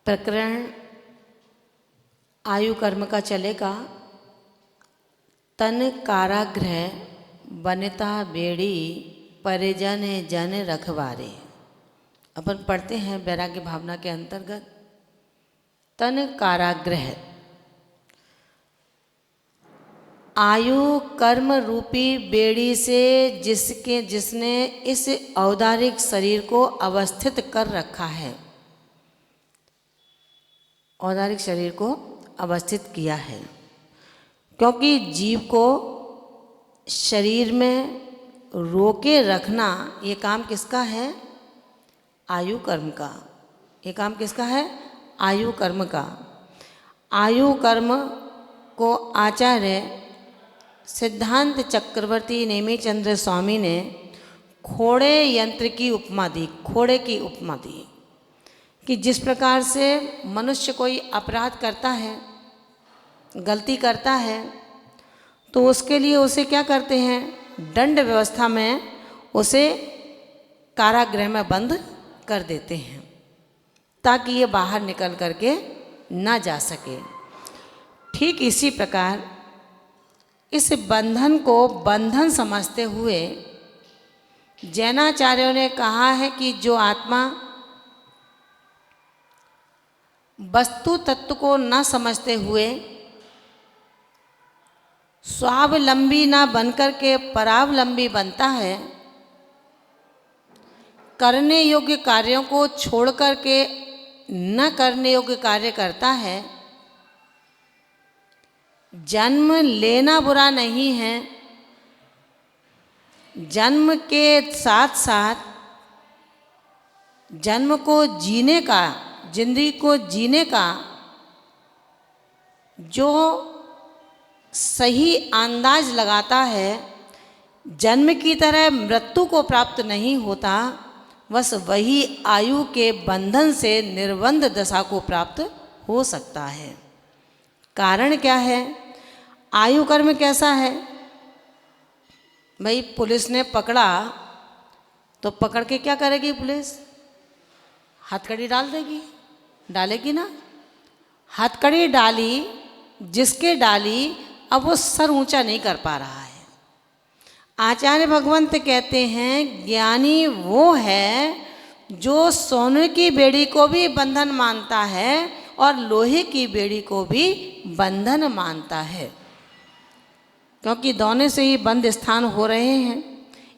प्रकरण आयु कर्म का चलेगा। तन कारागृह बनता बेड़ी परिजन जन रखवारे। अपन पढ़ते हैं वैराग्य भावना के अंतर्गत। तन कारागृह आयु कर्म रूपी बेड़ी से जिसने इस औदारिक शरीर को अवस्थित कर रखा है, औदारिक शरीर को अवस्थित किया है। क्योंकि जीव को शरीर में रोके रखना ये काम किसका है? आयु कर्म का। ये काम किसका है? आयु कर्म का। आयु कर्म को आचार्य सिद्धांत चक्रवर्ती नेमिचंद्र स्वामी ने खोड़े यंत्र की उपमा दी, खोड़े की उपमा दी कि जिस प्रकार से मनुष्य कोई अपराध करता है, गलती करता है, तो उसके लिए उसे क्या करते हैं? दंड व्यवस्था में उसे कारागृह में बंद कर देते हैं ताकि ये बाहर निकल करके ना जा सके। ठीक इसी प्रकार इस बंधन को बंधन समझते हुए जैनाचार्यों ने कहा है कि जो आत्मा वस्तु तत्व को न समझते हुए स्वावलंबी ना बनकर के परावलंबी बनता है, करने योग्य कार्यों को छोड़ करके न करने योग्य कार्य करता है। जन्म लेना बुरा नहीं है, जन्म के साथ साथ जन्म को जीने का, जिंदगी को जीने का जो सही अंदाज लगाता है, जन्म की तरह मृत्यु को प्राप्त नहीं होता, बस वही आयु के बंधन से निर्बंध दशा को प्राप्त हो सकता है। कारण क्या है? आयु कर्म कैसा है भाई? पुलिस ने पकड़ा तो पकड़ के क्या करेगी पुलिस? हथकड़ी डाल देगी, डालेगी ना? हथकड़ी डाली, जिसके डाली अब वो सर ऊंचा नहीं कर पा रहा है। आचार्य भगवंत कहते हैं ज्ञानी वो है जो सोने की बेड़ी को भी बंधन मानता है और लोहे की बेड़ी को भी बंधन मानता है। क्योंकि दोनों से ही बंद स्थान हो रहे हैं,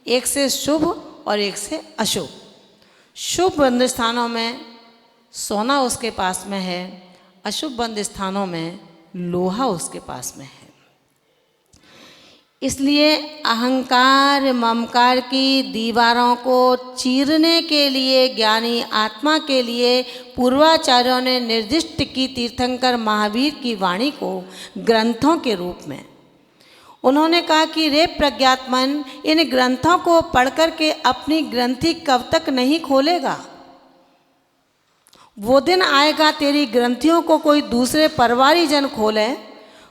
एक से शुभ और एक से अशुभ। शुभ बंद स्थानों में सोना उसके पास में है, अशुभ बंद स्थानों में लोहा उसके पास में है। इसलिए अहंकार ममकार की दीवारों को चीरने के लिए ज्ञानी आत्मा के लिए पूर्वाचार्यों ने निर्दिष्ट की तीर्थंकर महावीर की वाणी को ग्रंथों के रूप में। उन्होंने कहा कि रे प्रज्ञात्मन, इन ग्रंथों को पढ़कर के अपनी ग्रंथि कब तक नहीं खोलेगा? वो दिन आएगा तेरी ग्रंथियों को कोई दूसरे परिवारी जन खोले,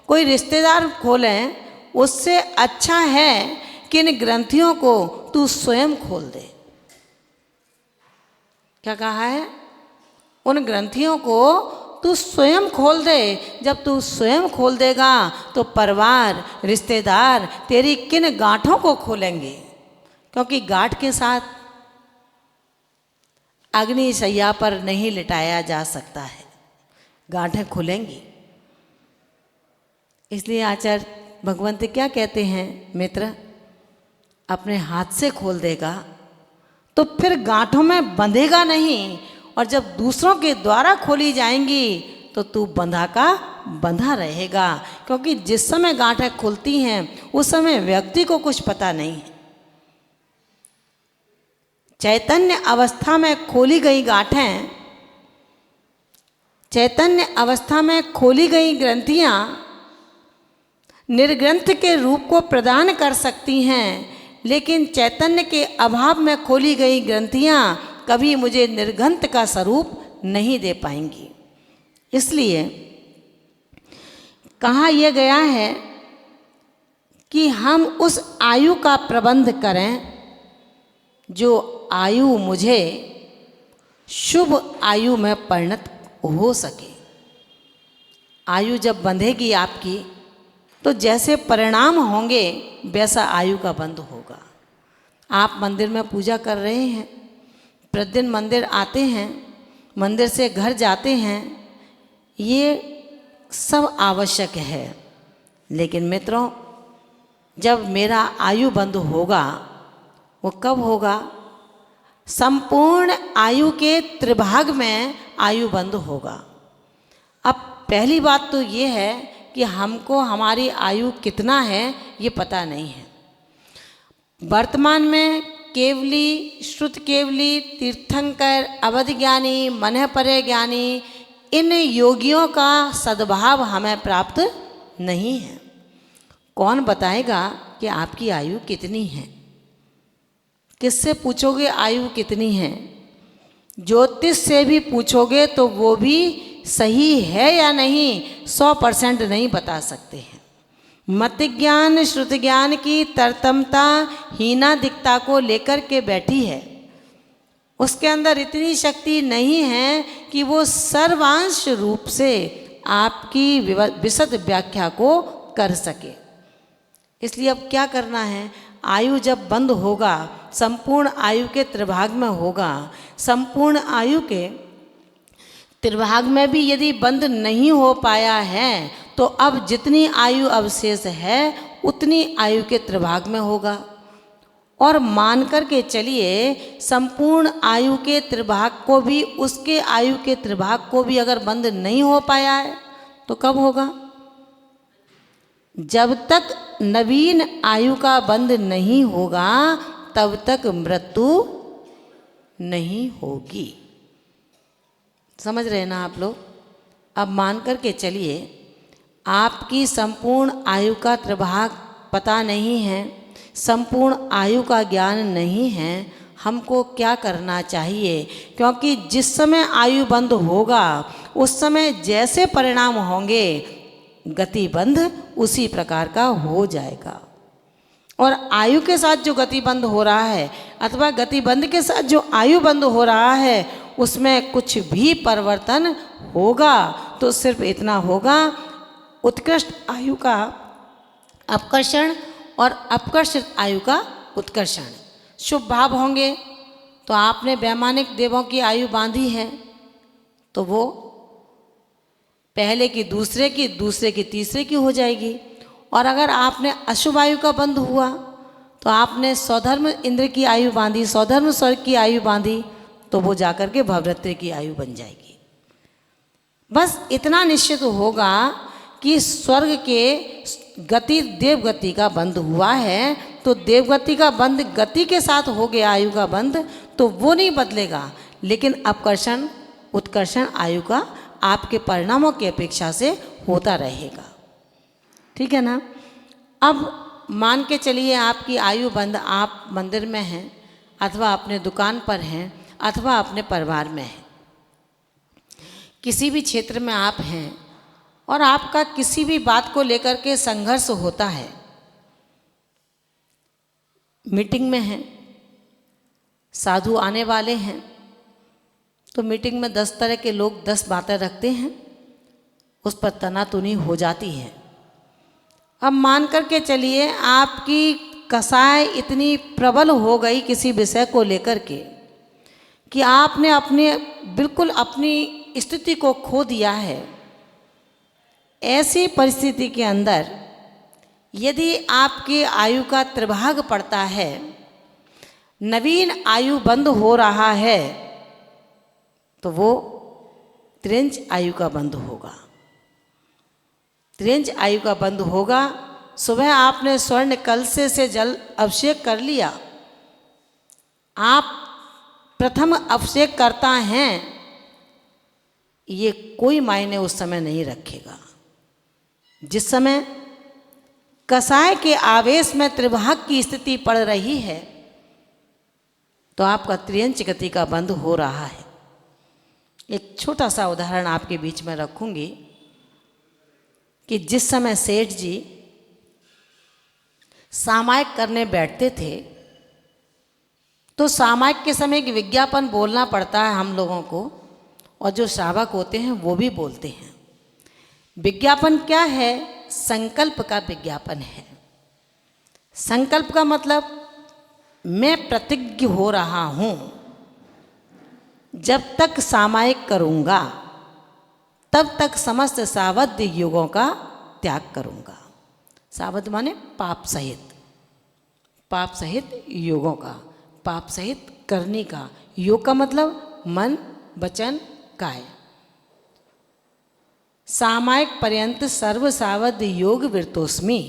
कोई रिश्तेदार खोले, उससे अच्छा है कि इन ग्रंथियों को तू स्वयं खोल दे। क्या कहा है? उन ग्रंथियों को तू स्वयं खोल दे। जब तू स्वयं खोल देगा तो परिवार, रिश्तेदार तेरी किन गांठों को खोलेंगे? क्योंकि गांठ के साथ अग्नि शैया पर नहीं लिटाया जा सकता है, गांठें खुलेंगी। इसलिए आचार्य भगवंत क्या कहते हैं? मित्र, अपने हाथ से खोल देगा तो फिर गांठों में बंधेगा नहीं, और जब दूसरों के द्वारा खोली जाएंगी तो तू बंधा का बंधा रहेगा। क्योंकि जिस समय गांठें खुलती हैं उस समय व्यक्ति को कुछ पता नहीं है। चैतन्य अवस्था में खोली गई गांठें, चैतन्य अवस्था में खोली गई ग्रंथियां निर्ग्रंथ के रूप को प्रदान कर सकती हैं, लेकिन चैतन्य के अभाव में खोली गई ग्रंथियां कभी मुझे निर्ग्रंथ का स्वरूप नहीं दे पाएंगी। इसलिए कहा यह गया है कि हम उस आयु का प्रबंध करें जो आयु मुझे शुभ आयु में परिणत हो सके। आयु जब बंधेगी आपकी तो जैसे परिणाम होंगे वैसा आयु का बंध होगा। आप मंदिर में पूजा कर रहे हैं, प्रतिदिन मंदिर आते हैं, मंदिर से घर जाते हैं, ये सब आवश्यक है। लेकिन मित्रों, जब मेरा आयु बंध होगा वो कब होगा? संपूर्ण आयु के त्रिभाग में आयु बंध होगा। अब पहली बात तो ये है कि हमको हमारी आयु कितना है ये पता नहीं है। वर्तमान में केवली, श्रुत केवली, तीर्थंकर, अवध ज्ञानी, मनः परे ज्ञानी, इन योगियों का सद्भाव हमें प्राप्त नहीं है। कौन बताएगा कि आपकी आयु कितनी है? किससे पूछोगे आयु कितनी है? ज्योतिष से भी पूछोगे तो वो भी सही है या नहीं 100% नहीं बता सकते हैं। मत ज्ञान, श्रुत ज्ञान की तरतमता, हीनादिकता को लेकर के बैठी है। उसके अंदर इतनी शक्ति नहीं है कि वो सर्वांश रूप से आपकी विशद व्याख्या को कर सके। इसलिए अब क्या करना है? आयु जब बंद होगा, संपूर्ण आयु के त्रिभाग में होगा, संपूर्ण आयु के त्रिभाग में भी यदि बंद नहीं हो पाया है तो अब जितनी आयु अवशेष है उतनी आयु के त्रिभाग में होगा। और मान कर के चलिए संपूर्ण आयु के त्रिभाग को भी, उसके आयु के त्रिभाग को भी अगर बंद नहीं हो पाया है तो कब होगा? जब तक नवीन आयु का बंध नहीं होगा तब तक मृत्यु नहीं होगी। समझ रहे ना आप लोग? अब मान कर के चलिए आपकी संपूर्ण आयु का त्रिभाग पता नहीं है, संपूर्ण आयु का ज्ञान नहीं है। हमको क्या करना चाहिए? क्योंकि जिस समय आयु बंद होगा उस समय जैसे परिणाम होंगे गतिबंध उसी प्रकार का हो जाएगा। और आयु के साथ जो गतिबंध हो रहा है अथवा गतिबंध के साथ जो आयु बंद हो रहा है उसमें कुछ भी परिवर्तन होगा तो सिर्फ इतना होगा, उत्कृष्ट आयु का अपकर्षण और अपकर्षित आयु का उत्कर्षण। शुभ भाव होंगे तो आपने वैमानिक देवों की आयु बांधी है तो वो पहले की दूसरे की, दूसरे की तीसरे की हो जाएगी। और अगर आपने अशुभ आयु का बंध हुआ तो आपने स्वधर्म इंद्र की आयु बांधी, स्वधर्म स्वर्ग की आयु बांधी तो वो जाकर के भवरत्री की आयु बन जाएगी। बस इतना निश्चित होगा कि स्वर्ग के गति देवगति का बंध हुआ है तो देवगति का बंध गति के साथ हो गया आयु का बंध तो वो नहीं बदलेगा, लेकिन अपकर्षण उत्कर्षण आयु का आपके परिणामों की अपेक्षा से होता रहेगा। ठीक है ना? अब मान के चलिए आपकी आयु बंद, आप मंदिर में हैं अथवा अपने दुकान पर हैं अथवा अपने परिवार में हैं, किसी भी क्षेत्र में आप हैं और आपका किसी भी बात को लेकर के संघर्ष होता है। मीटिंग में हैं, साधु आने वाले हैं तो मीटिंग में 10 तरह के लोग 10 बातें रखते हैं, उस पर तनातुनी हो जाती है। अब मान कर के चलिए आपकी कसाय इतनी प्रबल हो गई किसी विषय को लेकर के कि आपने अपने बिल्कुल अपनी स्थिति को खो दिया है। ऐसी परिस्थिति के अंदर यदि आपकी आयु का त्रिभाग पड़ता है, नवीन आयु बंद हो रहा है तो वो त्रिंज आयु का बंद होगा। त्रिंज आयु का बंद होगा। सुबह आपने स्वर्ण कलश से जल अभिषेक कर लिया, आप प्रथम अभिषेक करता हैं, ये कोई मायने उस समय नहीं रखेगा। जिस समय कसाय के आवेश में त्रिभाग की स्थिति पड़ रही है तो आपका त्रियंच गति का बंद हो रहा है। एक छोटा सा उदाहरण आपके बीच में रखूंगी कि जिस समय सेठ जी सामायिक करने बैठते थे तो सामायिक के समय एक विज्ञापन बोलना पड़ता है हम लोगों को, और जो श्रावक होते हैं वो भी बोलते हैं। विज्ञापन क्या है? संकल्प का विज्ञापन है। संकल्प का मतलब मैं प्रतिज्ञ हो रहा हूँ, जब तक सामायिक करूँगा तब तक समस्त सावध युगों का त्याग करूँगा। सावध माने पाप सहित, पाप सहित योगों का, पाप सहित करने का। योग का मतलब मन वचन काय। सामायिक पर्यंत सर्व सावध योग वृतोस्मि।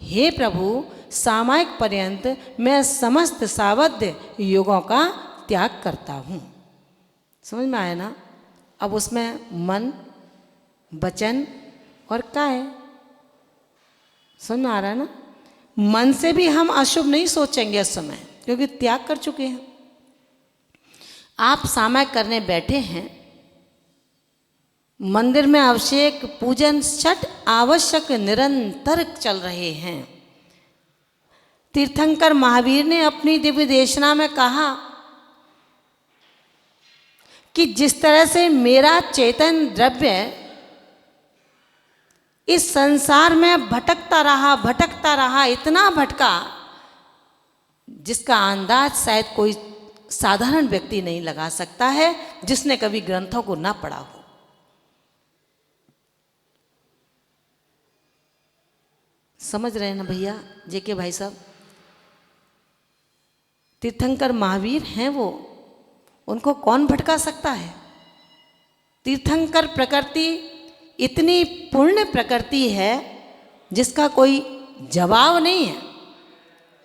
हे प्रभु, सामायिक पर्यंत मैं समस्त सावध योगों का त्याग करता हूँ। समझ में आया ना? अब उसमें मन वचन और काय, समझ में आ रहा है ना? मन से भी हम अशुभ नहीं सोचेंगे इस समय, क्योंकि त्याग कर चुके हैं। आप सामायिक करने बैठे हैं, मंदिर में अभिषेक पूजन छठ आवश्यक निरंतर चल रहे हैं। तीर्थंकर महावीर ने अपनी दिव्य देशना में कहा कि जिस तरह से मेरा चेतन द्रव्य इस संसार में भटकता रहा, इतना भटका जिसका अंदाज शायद कोई साधारण व्यक्ति नहीं लगा सकता है, जिसने कभी ग्रंथों को ना पढ़ा हो। समझ रहे हैं ना भैया जेके भाई साहब? तीर्थंकर महावीर हैं वो, उनको कौन भटका सकता है? तीर्थंकर प्रकृति इतनी पूर्ण प्रकृति है जिसका कोई जवाब नहीं है,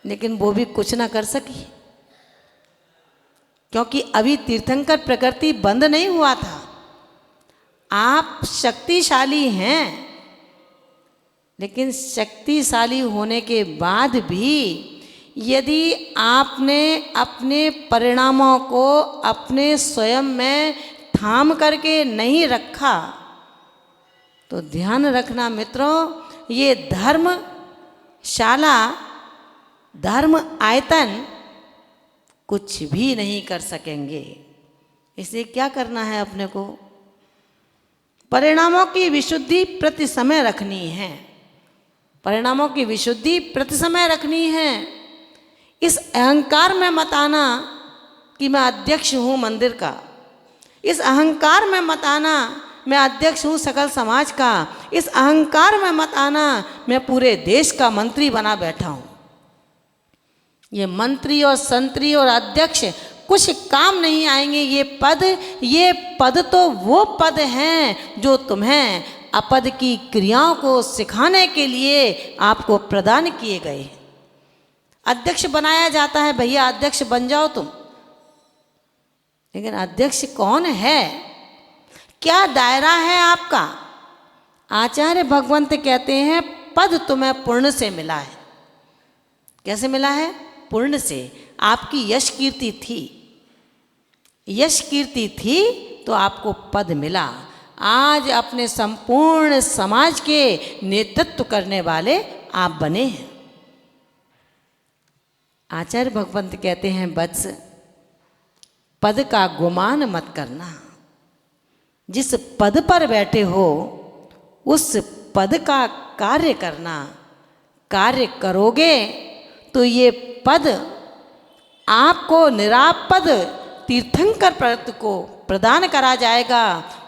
लेकिन वो भी कुछ ना कर सकी, क्योंकि अभी तीर्थंकर प्रकृति बंद नहीं हुआ था। आप शक्तिशाली हैं, लेकिन शक्तिशाली होने के बाद भी यदि आपने अपने परिणामों को अपने स्वयं में थाम करके नहीं रखा, तो ध्यान रखना मित्रों, ये धर्मशाला धर्म आयतन कुछ भी नहीं कर सकेंगे। इसलिए क्या करना है अपने को? परिणामों की विशुद्धि प्रति समय रखनी है। परिणामों की विशुद्धि प्रति समय रखनी है। इस अहंकार में मत आना कि मैं अध्यक्ष हूँ मंदिर का। इस अहंकार में मत आना मैं अध्यक्ष हूँ सकल समाज का। इस अहंकार में मत आना मैं पूरे देश का मंत्री बना बैठा हूँ। ये मंत्री और संतरी और अध्यक्ष कुछ काम नहीं आएंगे। ये पद तो वो पद हैं जो तुम्हें अपद की क्रियाओं को सिखाने के लिए आपको प्रदान किए गए हैं। अध्यक्ष बनाया जाता है, भैया अध्यक्ष बन जाओ तुम, लेकिन अध्यक्ष कौन है? क्या दायरा है आपका? आचार्य भगवंत कहते हैं पद तुम्हें पुण्य से मिला है। कैसे मिला है? पुण्य से। आपकी यश कीर्ति थी, यश कीर्ति थी तो आपको पद मिला। आज अपने संपूर्ण समाज के नेतृत्व करने वाले आप बने हैं। आचार्य भगवंत कहते हैं वत्स, पद का गुमान मत करना। जिस पद पर बैठे हो उस पद का कार्य करना। कार्य करोगे तो ये पद आपको निरापद तीर्थंकर पद को प्रदान करा जाएगा,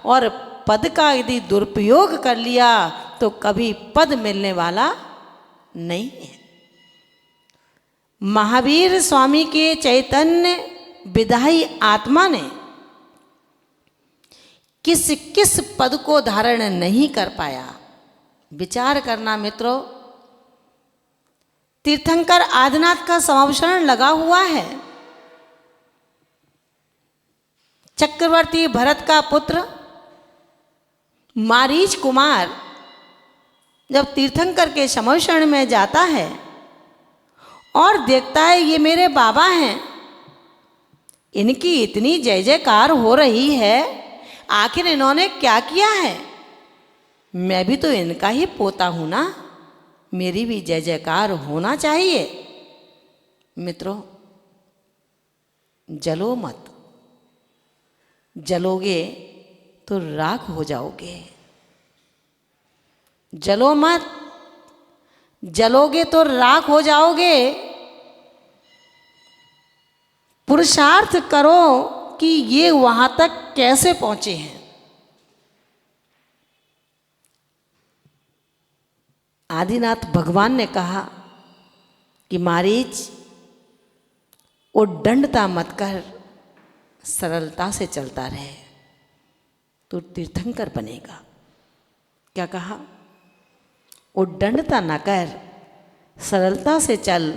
और पद का यदि दुरुपयोग कर लिया तो कभी पद मिलने वाला नहीं है। महावीर स्वामी के चैतन्य विदाई आत्मा ने किस किस पद को धारण नहीं कर पाया। विचार करना मित्रों। तीर्थंकर आदिनाथ का समावसरण लगा हुआ है। चक्रवर्ती भरत का पुत्र मारीच कुमार जब तीर्थंकर के समावसरण में जाता है और देखता है ये मेरे बाबा हैं, इनकी इतनी जय जयकार हो रही है, आखिर इन्होंने क्या किया है? मैं भी तो इनका ही पोता हूं ना, मेरी भी जय जयकार होना चाहिए। मित्रों, जलो मत। जलोगे तो राख हो जाओगे। जलो मत, जलोगे तो राख हो जाओगे। पुरुषार्थ करो कि ये वहां तक कैसे पहुंचे हैं। आदिनाथ भगवान ने कहा कि मारीच, वो दंडता मत कर, सरलता से चलता रहे, तो तीर्थंकर बनेगा। क्या कहा? वो दंडता न कर, सरलता से चल,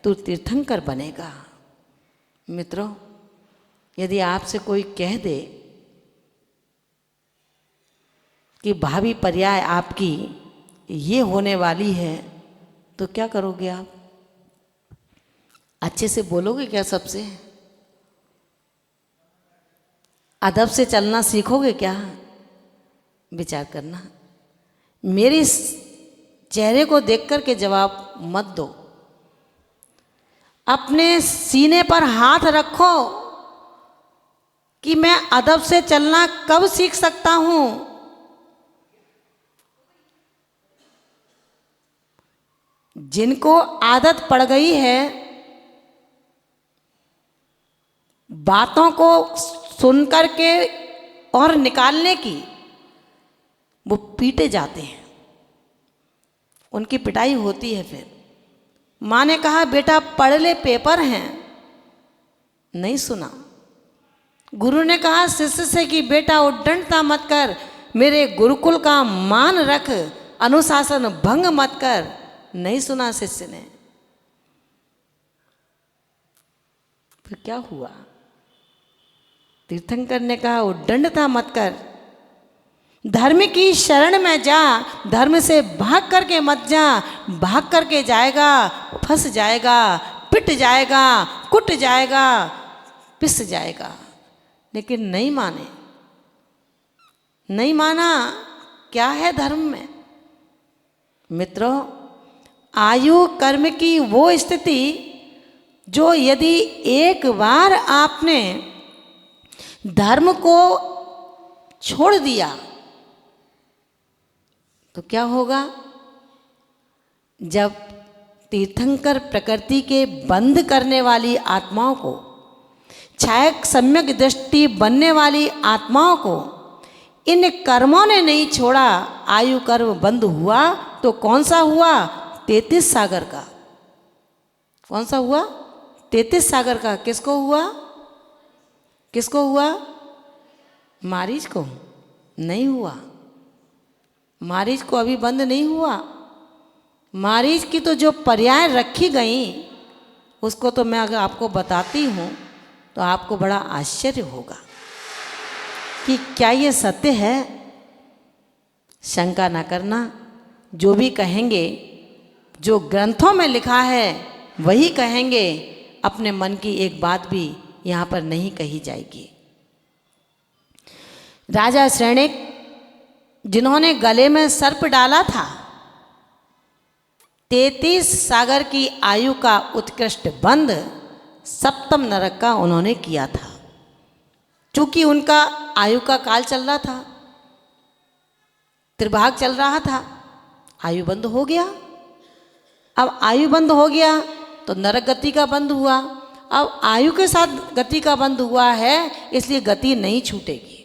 तू तीर्थंकर बनेगा। मित्रों, यदि आपसे कोई कह दे कि भावी पर्याय आपकी ये होने वाली है, तो क्या करोगे आप? अच्छे से बोलोगे क्या सबसे? अदब से चलना सीखोगे क्या? विचार करना। मेरे इस चेहरे को देख कर के जवाब मत दो। अपने सीने पर हाथ रखो कि मैं अदब से चलना कब सीख सकता हूं। जिनको आदत पड़ गई है बातों को सुन करके और निकालने की, वो पीटे जाते हैं, उनकी पिटाई होती है। फिर माँ ने कहा बेटा पढ़ ले, पेपर हैं, नहीं सुना। गुरु ने कहा शिष्य से कि बेटा उद्दंडता मत कर, मेरे गुरुकुल का मान रख, अनुशासन भंग मत कर, नहीं सुना शिष्य ने। फिर क्या हुआ? तीर्थंकर ने कहा उद्दंडता मत कर, धर्म की शरण में जा, धर्म से भाग करके मत जा। भाग करके जाएगा, फंस जाएगा, पिट जाएगा, कुट जाएगा, पिस जाएगा। लेकिन नहीं माने, नहीं माना। क्या है धर्म में? मित्रों, आयु कर्म की वो स्थिति जो यदि एक बार आपने धर्म को छोड़ दिया तो क्या होगा? जब तीर्थंकर प्रकृति के बंध करने वाली आत्माओं को, छायक सम्यक दृष्टि बनने वाली आत्माओं को इन कर्मों ने नहीं छोड़ा, आयु कर्म बंद हुआ तो कौन सा हुआ? 33 सागर का। कौन सा हुआ? 33 सागर का। किसको हुआ? किसको हुआ? मारीच को नहीं हुआ। मारीच को अभी बंद नहीं हुआ। मारीच की तो जो पर्याय रखी गई उसको तो मैं अगर आपको बताती हूँ तो आपको बड़ा आश्चर्य होगा कि क्या ये सत्य है। शंका ना करना, जो भी कहेंगे, जो ग्रंथों में लिखा है वही कहेंगे। अपने मन की एक बात भी यहाँ पर नहीं कही जाएगी। राजा श्रेणिक, जिन्होंने गले में सर्प डाला था, 33 सागर की आयु का उत्कृष्ट बंध सप्तम नरक का उन्होंने किया था। चूंकि उनका आयु का काल चल रहा था, त्रिभाग चल रहा था, आयु बंद हो गया। अब आयु बंद हो गया तो नरक गति का बंद हुआ। अब आयु के साथ गति का बंद हुआ है, इसलिए गति नहीं छूटेगी।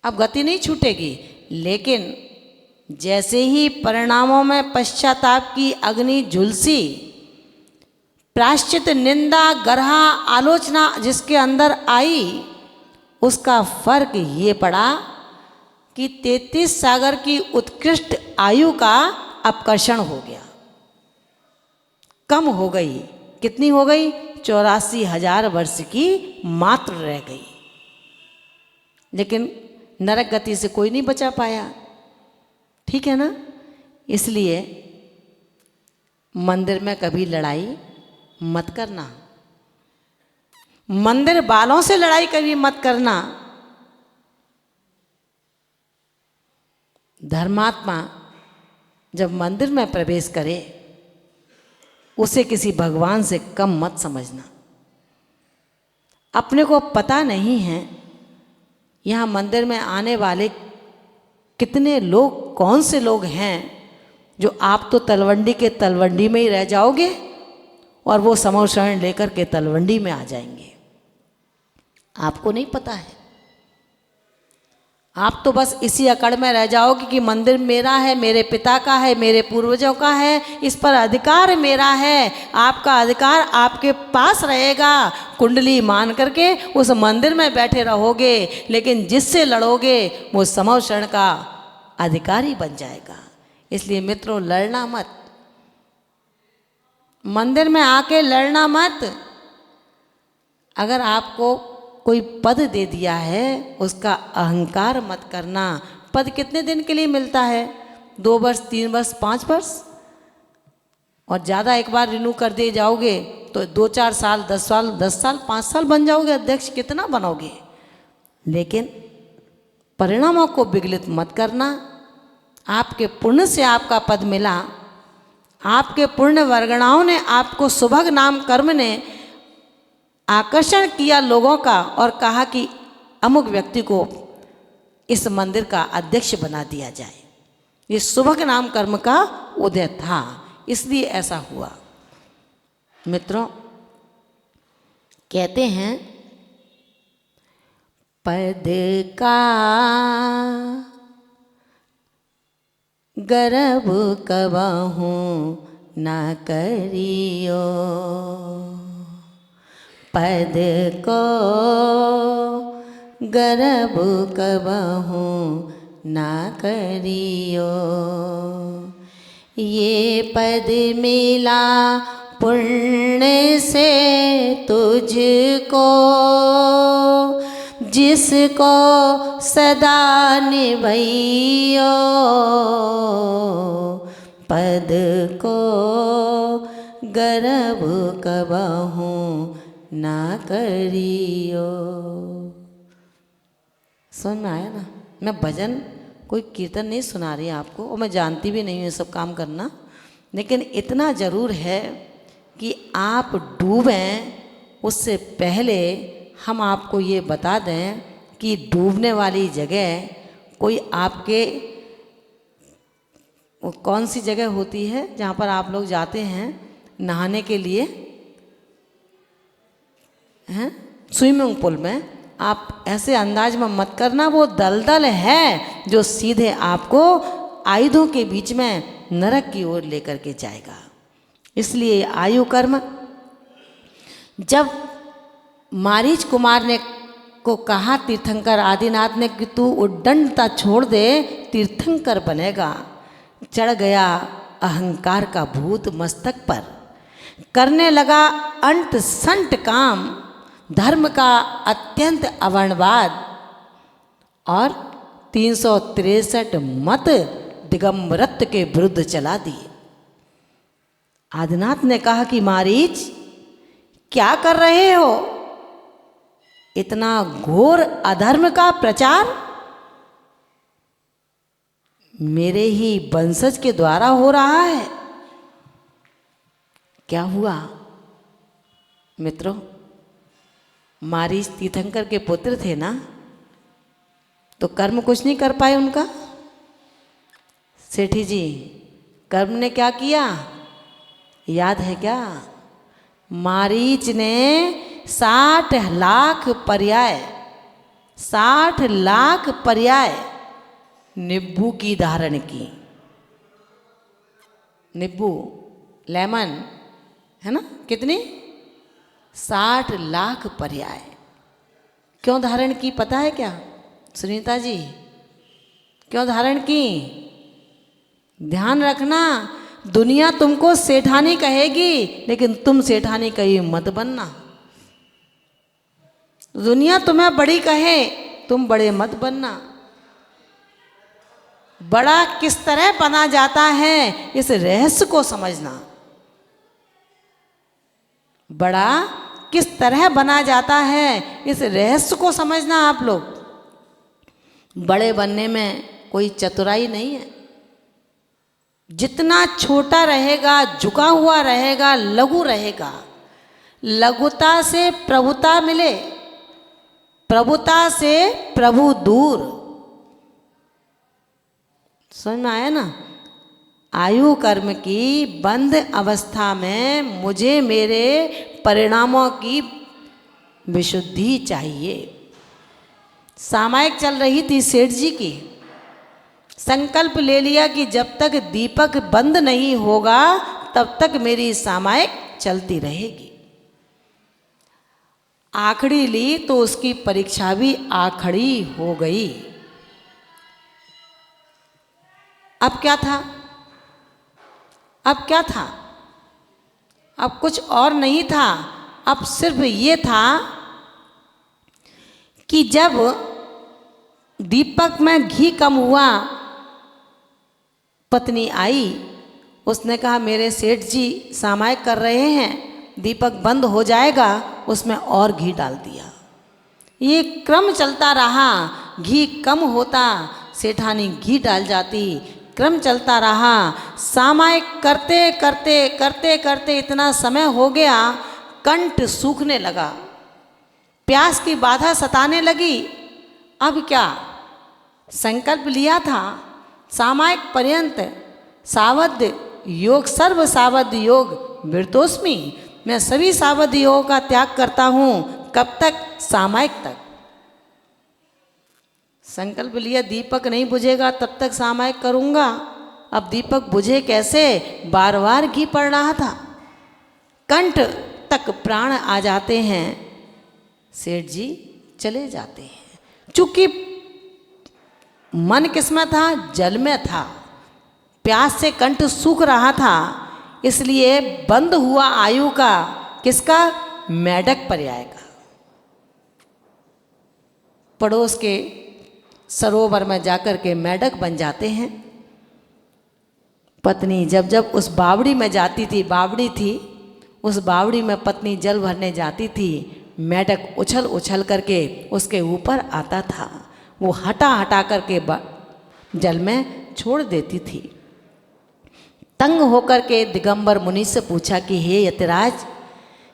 अब गति नहीं छूटेगी, लेकिन जैसे ही परिणामों में पश्चाताप की अग्नि झुलसी, प्रायश्चित, निंदा, गर्हा, आलोचना जिसके अंदर आई, उसका फर्क ये पड़ा कि 33 सागर की उत्कृष्ट आयु का अपकर्षण हो गया, कम हो गई। कितनी हो गई? 84,000 वर्ष की मात्र रह गई। लेकिन नरक गति से कोई नहीं बचा पाया। ठीक है ना? इसलिए मंदिर में कभी लड़ाई मत करना, मंदिर वालों से लड़ाई कभी मत करना। धर्मात्मा जब मंदिर में प्रवेश करे, उसे किसी भगवान से कम मत समझना। अपने को पता नहीं है यहाँ मंदिर में आने वाले कितने लोग, कौन से लोग हैं जो आप तो तलवंडी के तलवंडी में ही रह जाओगे और वो समूह शरण लेकर के तलवंडी में आ जाएंगे, आपको नहीं पता है। आप तो बस इसी अकड़ में रह जाओगे कि मंदिर मेरा है, मेरे पिता का है, मेरे पूर्वजों का है, इस पर अधिकार मेरा है। आपका अधिकार आपके पास रहेगा, कुंडली मान करके उस मंदिर में बैठे रहोगे, लेकिन जिससे लड़ोगे वो समूह शरण का अधिकारी बन जाएगा। इसलिए मित्रों, लड़ना मत, मंदिर में आके लड़ना मत। अगर आपको कोई पद दे दिया है उसका अहंकार मत करना। पद कितने दिन के लिए मिलता है? 2 वर्ष, 3 वर्ष, 5 वर्ष, और ज़्यादा एक बार रिन्यू कर दिए जाओगे तो 2-4 साल, 10 साल, 10 साल, 5 साल बन जाओगे अध्यक्ष, कितना बनोगे। लेकिन परिणामों को विगलित मत करना। आपके पुण्य से आपका पद मिला, आपके पुण्य वर्गणाओं ने, आपको सुभग नाम कर्म ने आकर्षण किया लोगों का और कहा कि अमुक व्यक्ति को इस मंदिर का अध्यक्ष बना दिया जाए। ये सुभग नाम कर्म का उदय था, इसलिए ऐसा हुआ। मित्रों, कहते हैं पद का गर्व कबहू ना करियो, पद को गर्व कबहू ना करियो। ये पद मिला पुण्य से तुझको, जिसको सदा निभइयो, पद को गर्व कबहू ना करियो। समझ में आया ना? मैं भजन, कोई कीर्तन नहीं सुना रही आपको, और मैं जानती भी नहीं हूँ ये सब काम करना, लेकिन इतना ज़रूर है कि आप डूबें उससे पहले हम आपको ये बता दें कि डूबने वाली जगह कोई आपके, वो कौन सी जगह होती है जहाँ पर आप लोग जाते हैं नहाने के लिए, हैं स्विमिंग पूल में। आप ऐसे अंदाज में मत करना, वो दलदल है जो सीधे आपको आयुधों के बीच में नरक की ओर लेकर के जाएगा। इसलिए आयु कर्म, जब मारीच कुमार ने को कहा तीर्थंकर आदिनाथ ने कि तू उद्दंडता छोड़ दे, तीर्थंकर बनेगा, चढ़ गया अहंकार का भूत मस्तक पर, करने लगा अंत संट काम, धर्म का अत्यंत अवर्णवाद, और 363 मत दिगंबरत्व के विरुद्ध चला दिए। आदिनाथ ने कहा कि मारीच क्या कर रहे हो, इतना घोर अधर्म का प्रचार मेरे ही वंशज के द्वारा हो रहा है। क्या हुआ मित्रों? मारीच तीर्थंकर के पुत्र थे ना, तो कर्म कुछ नहीं कर पाए उनका। सेठी जी, कर्म ने क्या किया याद है क्या? मारीच ने 60 लाख पर्याय, 60 लाख पर्याय नींबू की धारण की। नींबू, लेमन है ना, कितनी? 60 लाख पर्याय। क्यों धारण की पता है क्या सुनीता जी? क्यों धारण की? ध्यान रखना, दुनिया तुमको सेठानी कहेगी, लेकिन तुम सेठानी कहीं मत बनना। दुनिया तुम्हें बड़ी कहे, तुम बड़े मत बनना। बड़ा किस तरह बना जाता है इस रहस्य को समझना। बड़ा किस तरह बना जाता है इस रहस्य को समझना। आप लोग बड़े बनने में कोई चतुराई नहीं है। जितना छोटा रहेगा, झुका हुआ रहेगा, लघु रहेगा, लघुता से प्रभुता मिले, प्रभुता से प्रभु दूर। समझ में आया ना? आयु कर्म की बंध अवस्था में मुझे मेरे परिणामों की विशुद्धि चाहिए। सामायिक चल रही थी सेठ जी की। संकल्प ले लिया कि जब तक दीपक बंद नहीं होगा तब तक मेरी सामायिक चलती रहेगी। आखड़ी ली तो उसकी परीक्षा भी आखड़ी हो गई। अब क्या था? अब क्या था? अब कुछ और नहीं था। अब सिर्फ ये था कि जब दीपक में घी कम हुआ, पत्नी आई, उसने कहा मेरे सेठ जी सामायिक कर रहे हैं, दीपक बंद हो जाएगा, उसमें और घी डाल दिया। ये क्रम चलता रहा। घी कम होता, सेठानी घी डाल जाती। क्रम चलता रहा। सामायिक करते करते करते करते इतना समय हो गया, कंठ सूखने लगा, प्यास की बाधा सताने लगी। अब क्या? संकल्प लिया था सामायिक पर्यंत सावध योग, सर्व सावध योग विरतोस्मि, मैं सभी सावध योगों का त्याग करता हूँ। कब तक? सामायिक तक। संकल्प लिया दीपक नहीं बुझेगा तब तक सामायिक करूँगा। अब दीपक बुझे कैसे? बार बार घी पड़ रहा था। कंठ तक प्राण आ जाते हैं, सेठ जी चले जाते हैं। चूंकि मन किसमें था? जल में था। प्यास से कंठ सूख रहा था, इसलिए बंद हुआ आयु का। किसका? मेढक पर्याय का। पड़ोस के सरोवर में जाकर के मेढक बन जाते हैं। पत्नी जब जब उस बावड़ी में जाती थी, बावड़ी थी, उस बावड़ी में पत्नी जल भरने जाती थी, मेढक उछल उछल करके उसके ऊपर आता था। वो हटा हटा करके जल में छोड़ देती थी। तंग होकर के दिगंबर मुनि से पूछा कि हे यतिराज,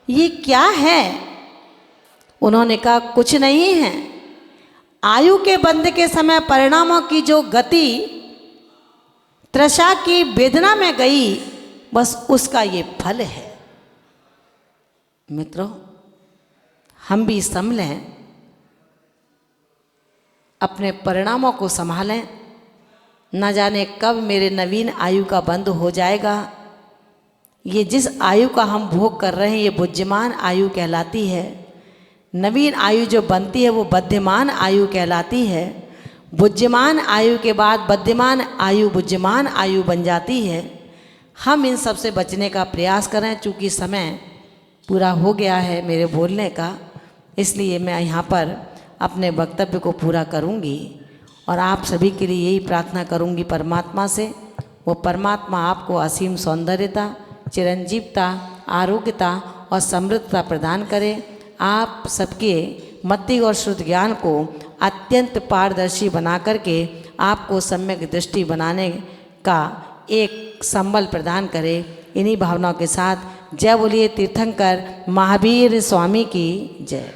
ये क्या है? उन्होंने कहा कुछ नहीं है। आयु के बंध के समय परिणामों की जो गति तृषा की वेदना में गई, बस उसका ये फल है। मित्रों, हम भी संभलें, अपने परिणामों को संभालें। न जाने कब मेरे नवीन आयु का बंद हो जाएगा। ये जिस आयु का हम भोग कर रहे हैं, ये बुद्धिमान आयु कहलाती है। नवीन आयु जो बनती है वो बुद्धिमान आयु कहलाती है। बुद्धिमान आयु के बाद बुद्धिमान आयु बुद्धिमान आयु बन जाती है। हम इन सब से बचने का प्रयास करें। चूँकि समय पूरा हो गया है मेरे बोलने का, इसलिए मैं यहाँ पर अपने वक्तव्य को पूरा करूँगी और आप सभी के लिए यही प्रार्थना करूँगी परमात्मा से। वो परमात्मा आपको असीम सौंदर्यता, चिरंजीवता, आरोग्यता और समृद्धता प्रदान करे। आप सबके मति और शुद्ध ज्ञान को अत्यंत पारदर्शी बना करके आपको सम्यक दृष्टि बनाने का एक संबल प्रदान करे। इन्हीं भावनाओं के साथ जय बोलिए तीर्थंकर महावीर स्वामी की जय।